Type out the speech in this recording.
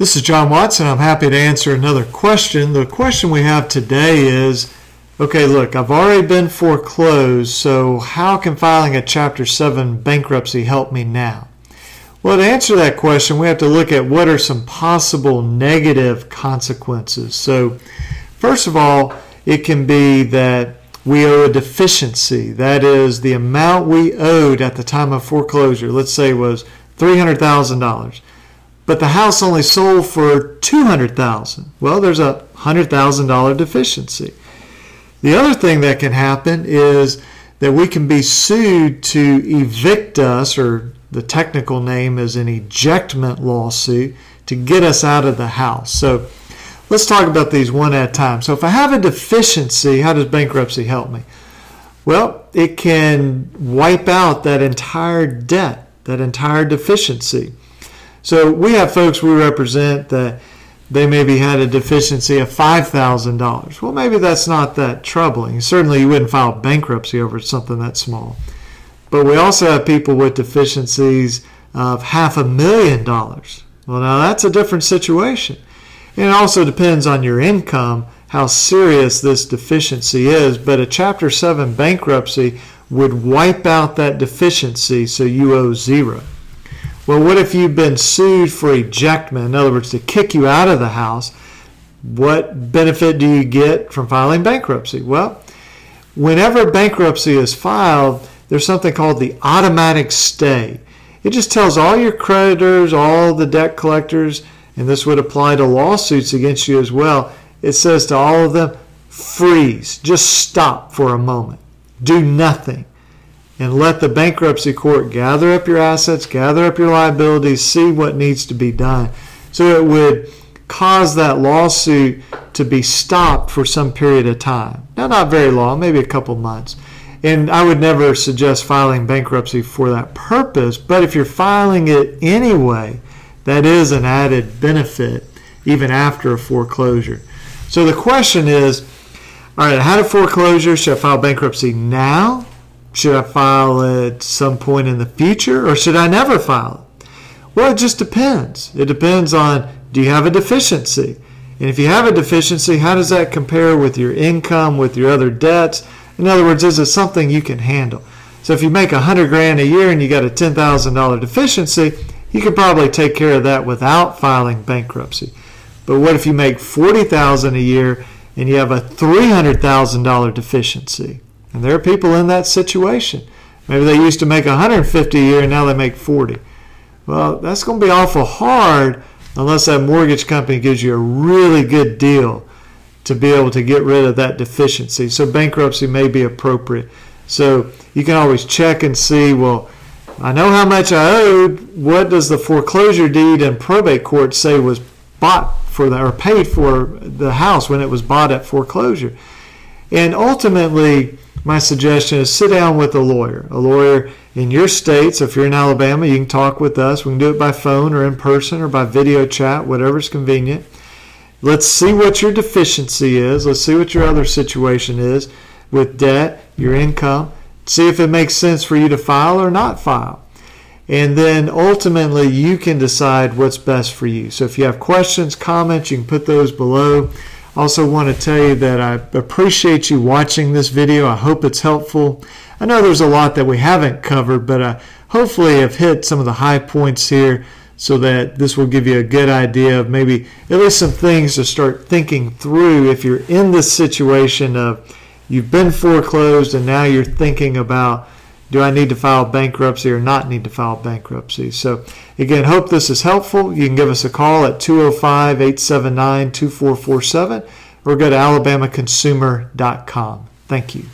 This is John Watson. I'm happy to answer another question. The question we have today is, okay, look, I've already been foreclosed, so how can filing a Chapter 7 bankruptcy help me now? Well, to answer that question, we have to look at what are some possible negative consequences. So, first of all, it can be that we owe a deficiency. That is, the amount we owed at the time of foreclosure, let's say was $300,000. But the house only sold for $200,000. Well, there's a $100,000 deficiency. The other thing that can happen is that we can be sued to evict us, or the technical name is an ejectment lawsuit, to get us out of the house. So let's talk about these one at a time. So if I have a deficiency, how does bankruptcy help me? Well, it can wipe out that entire debt, that entire deficiency. So we have folks we represent that they maybe had a deficiency of $5,000. Well, maybe that's not that troubling. Certainly you wouldn't file bankruptcy over something that small. But we also have people with deficiencies of $500,000. Well, now that's a different situation. And it also depends on your income, how serious this deficiency is. But a Chapter 7 bankruptcy would wipe out that deficiency so you owe zero. Well, what if you've been sued for ejectment? In other words, to kick you out of the house. What benefit do you get from filing bankruptcy? Well, whenever bankruptcy is filed, there's something called the automatic stay. It just tells all your creditors, all the debt collectors, and this would apply to lawsuits against you as well. It says to all of them, freeze, just stop for a moment. Do nothing. And let the bankruptcy court gather up your assets, gather up your liabilities, see what needs to be done. So it would cause that lawsuit to be stopped for some period of time. Now, not very long, maybe a couple months. And I would never suggest filing bankruptcy for that purpose, but if you're filing it anyway, that is an added benefit even after a foreclosure. So the question is, all right, I had a foreclosure, should I file bankruptcy now? Should I file it at some point in the future, or should I never file it? Well, it just depends. It depends on, do you have a deficiency? And if you have a deficiency, how does that compare with your income, with your other debts? In other words, is it something you can handle? So if you make $100,000 a year and you got a $10,000 deficiency, you could probably take care of that without filing bankruptcy. But what if you make $40,000 a year and you have a $300,000 deficiency? And there are people in that situation. Maybe they used to make $150,000 a year and now they make $40,000. Well, that's going to be awful hard unless that mortgage company gives you a really good deal to be able to get rid of that deficiency. So bankruptcy may be appropriate. So you can always check and see, well, I know how much I owed. What does the foreclosure deed and probate court say was bought for that, or paid for the house when it was bought at foreclosure? And ultimately, my suggestion is sit down with a lawyer in your state. So if you're in Alabama, you can talk with us. We can do it by phone or in person or by video chat, whatever's convenient. Let's see what your deficiency is. Let's see what your other situation is with debt, your income. See if it makes sense for you to file or not file. And then ultimately you can decide what's best for you. So if you have questions, comments, you can put those below. Also want to tell you that I appreciate you watching this video. I hope it's helpful. I know there's a lot that we haven't covered, but I hopefully have hit some of the high points here so that this will give you a good idea of maybe at least some things to start thinking through if you're in this situation of you've been foreclosed and now you're thinking about, do I need to file bankruptcy or not need to file bankruptcy? So again, hope this is helpful. You can give us a call at 205-879-2447 or go to alabamaconsumer.com. Thank you.